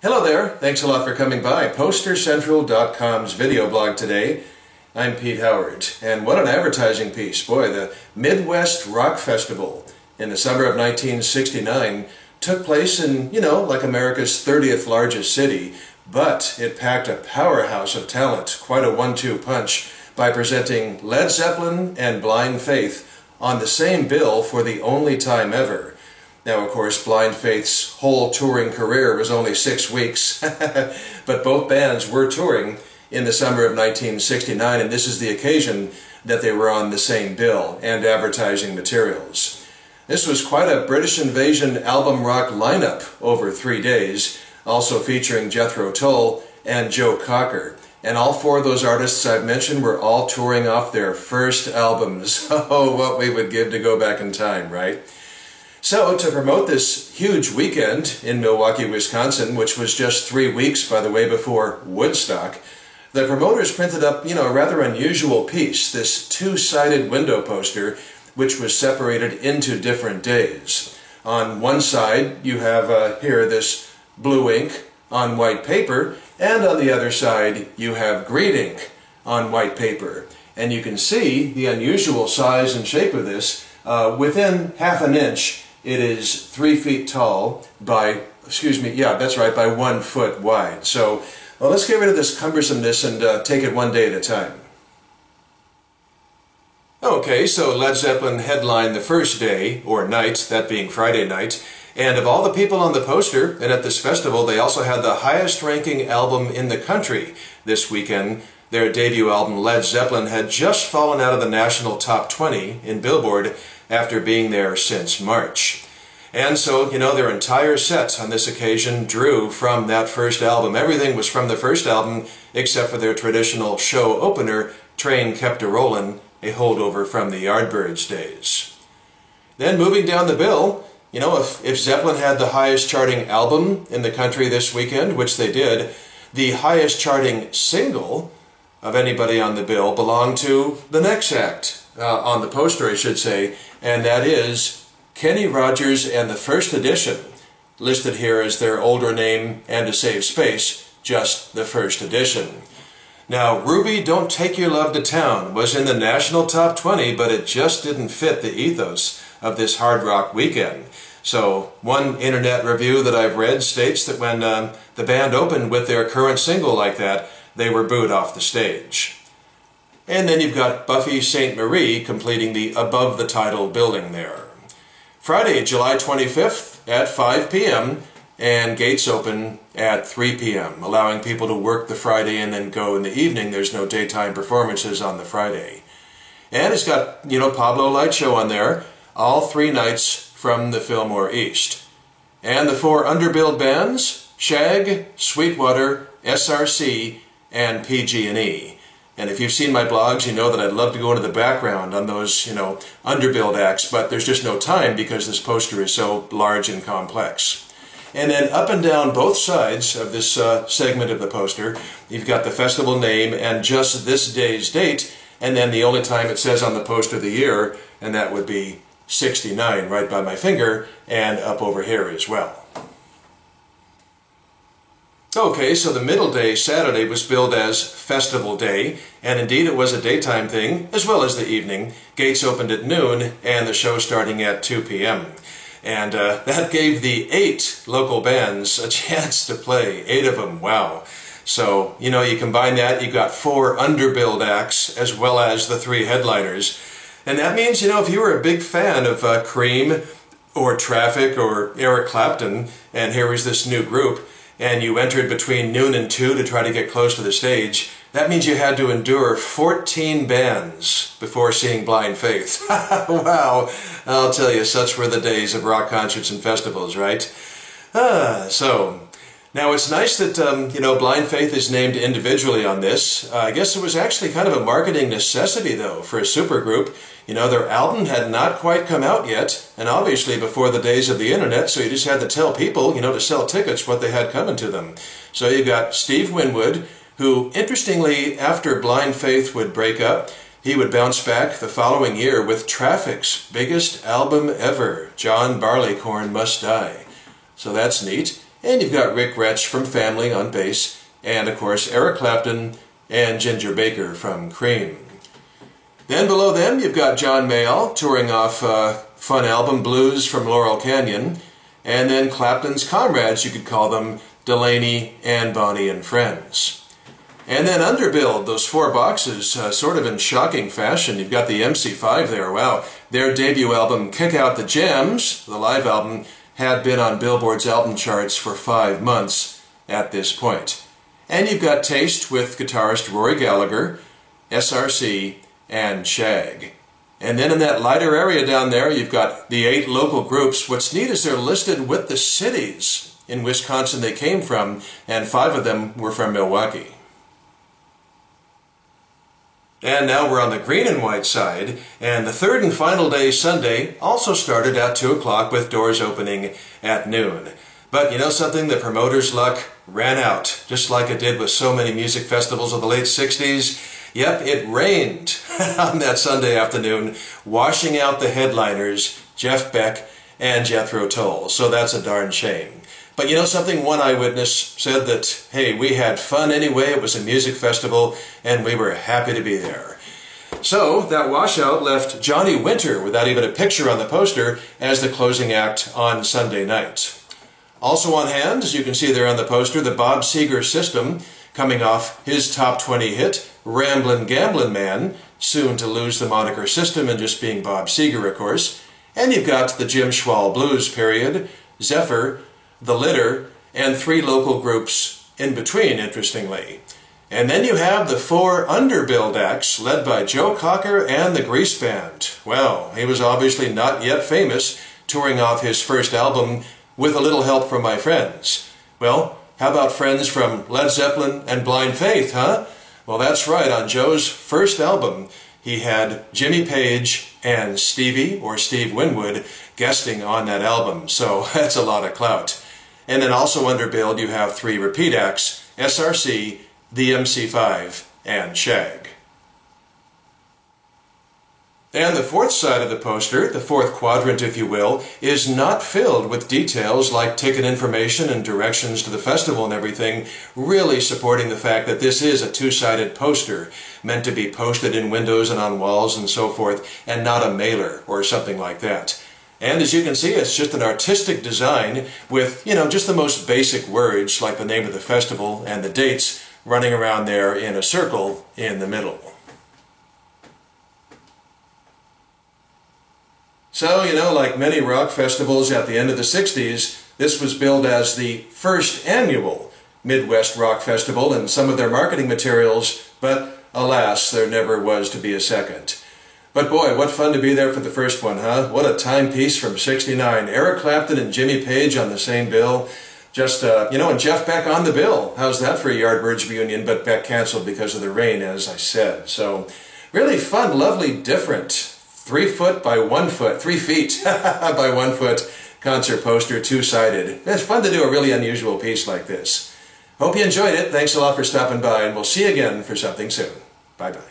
Hello there, thanks a lot for coming by. PosterCentral.com's video blog today. I'm Pete Howard, and what an advertising piece. Boy, the Midwest Rock Festival in the summer of 1969 took place in, like America's 30th largest city, but it packed a powerhouse of talent, quite a one-two punch, by presenting Led Zeppelin and Blind Faith on the same bill for the only time ever. Now, of course, Blind Faith's whole touring career was only 6 weeks, but both bands were touring in the summer of 1969, and this is the occasion that they were on the same bill and advertising materials. This was quite a British Invasion album rock lineup over 3 days, also featuring Jethro Tull and Joe Cocker. And all four of those artists I've mentioned were all touring off their first albums. Oh, what we would give to go back in time, right? So, to promote this huge weekend in Milwaukee, Wisconsin, which was just 3 weeks, by the way, before Woodstock, the promoters printed up, a rather unusual piece, this two-sided window poster, which was separated into different days. On one side, you have here this blue ink on white paper, and on the other side, you have green ink on white paper. And you can see the unusual size and shape of this. Within half an inch, it is 3 feet tall by, by 1 foot wide. So, well, let's get rid of this cumbersomeness and take it one day at a time. Okay, so Led Zeppelin headlined the first day, or night, that being Friday night, and of all the people on the poster and at this festival, they also had the highest ranking album in the country this weekend. Their debut album, Led Zeppelin, had just fallen out of the national top 20 in Billboard after being there since March. And so, their entire set on this occasion drew from that first album. Everything was from the first album except for their traditional show opener, Train Kept A-Rollin', a holdover from the Yardbirds days. Then moving down the bill, if Zeppelin had the highest charting album in the country this weekend, which they did, the highest charting single of anybody on the bill belonged to the next act, on the poster I should say, and that is Kenny Rogers and the First Edition, listed here as their older name and to save space, just the First Edition. Now, Ruby, Don't Take Your Love to Town was in the national top 20, but it just didn't fit the ethos of this hard rock weekend. So, one internet review that I've read states that when the band opened with their current single like that, they were booed off the stage. And then you've got Buffy Sainte-Marie completing the above the title building there. Friday, July 25th at 5 p.m. and gates open at 3 p.m., allowing people to work the Friday and then go in the evening. There's no daytime performances on the Friday. And it's got, Pablo Light Show on there, all 3 nights from the Fillmore East. And the 4 underbilled bands, Shag, Sweetwater, SRC, and PG&E. And if you've seen my blogs, you know that I'd love to go into the background on those, underbilled acts, but there's just no time because this poster is so large and complex. And then up and down both sides of this segment of the poster, you've got the festival name and just this day's date, and then the only time it says on the poster the year, and that would be 69 right by my finger, and up over here as well. Okay, so the middle day, Saturday, was billed as Festival Day, and indeed it was a daytime thing, as well as the evening. Gates opened at noon, and the show starting at 2 p.m. And that gave the 8 local bands a chance to play, 8 of them, wow. So, you combine that, you got 4 underbilled acts, as well as the 3 headliners. And that means, if you were a big fan of Cream, or Traffic, or Eric Clapton, and here was this new group, and you entered between noon and 2 to try to get close to the stage, that means you had to endure 14 bands before seeing Blind Faith. Wow, I'll tell you, such were the days of rock concerts and festivals, right? So, now it's nice that, Blind Faith is named individually on this. I guess it was actually kind of a marketing necessity, though, for a supergroup. Their album had not quite come out yet, and obviously before the days of the internet, so you just had to tell people, to sell tickets what they had coming to them. So you got Steve Winwood, who, interestingly, after Blind Faith would break up, he would bounce back the following year with Traffic's biggest album ever, John Barleycorn Must Die. So that's neat. And you've got Rick Gretsch from Family on bass, and of course Eric Clapton and Ginger Baker from Cream. Then below them you've got John Mayall touring off fun album Blues from Laurel Canyon, and then Clapton's comrades, you could call them, Delaney and Bonnie and Friends. And then underbilled, those four boxes, sort of in shocking fashion. You've got the MC5 there. Wow, their debut album, Kick Out the Jams, the live album, had been on Billboard's album charts for 5 months at this point. And you've got Taste with guitarist Rory Gallagher, SRC, and Shag. And then in that lighter area down there, you've got the 8 local groups. What's neat is they're listed with the cities in Wisconsin they came from, and 5 of them were from Milwaukee. And now we're on the green and white side, and the third and final day, Sunday, also started at 2 o'clock with doors opening at noon. But you know something? The promoter's luck ran out, just like it did with so many music festivals of the late 60s. Yep, it rained on that Sunday afternoon, washing out the headliners, Jeff Beck and Jethro Tull. So that's a darn shame. But you know something? One eyewitness said that, hey, we had fun anyway. It was a music festival, and we were happy to be there. So that washout left Johnny Winter, without even a picture on the poster, as the closing act on Sunday night. Also on hand, as you can see there on the poster, the Bob Seger System, coming off his top 20 hit, Ramblin' Gamblin' Man, soon to lose the moniker System and just being Bob Seger, of course. And you've got the Jim Schwall Blues period, Zephyr, The Litter, and 3 local groups in between, interestingly. And then you have the 4 underbilled acts led by Joe Cocker and the Grease Band. Well, he was obviously not yet famous, touring off his first album with a little help from my friends. Well, how about friends from Led Zeppelin and Blind Faith, huh? Well, that's right, on Joe's first album, he had Jimmy Page and Stevie, or Steve Winwood, guesting on that album, so that's a lot of clout. And then also underbilled, you have 3 repeat acts, SRC, the MC5, and Shag. And the fourth side of the poster, the fourth quadrant if you will, is not filled with details like ticket information and directions to the festival and everything, really supporting the fact that this is a 2-sided poster, meant to be posted in windows and on walls and so forth, and not a mailer or something like that. And as you can see, it's just an artistic design with, just the most basic words like the name of the festival and the dates running around there in a circle in the middle. So, like many rock festivals at the end of the 60s, this was billed as the first annual Midwest Rock Festival in some of their marketing materials, but alas, there never was to be a second. But boy, what fun to be there for the first one, huh? What a timepiece from '69. Eric Clapton and Jimmy Page on the same bill. Just, and Jeff Beck on the bill. How's that for a Yardbirds reunion? But Beck canceled because of the rain, as I said. So, really fun, lovely, different 3 foot by 1 foot, 3 feet by 1 foot concert poster, 2-sided. It's fun to do a really unusual piece like this. Hope you enjoyed it. Thanks a lot for stopping by, and we'll see you again for something soon. Bye-bye.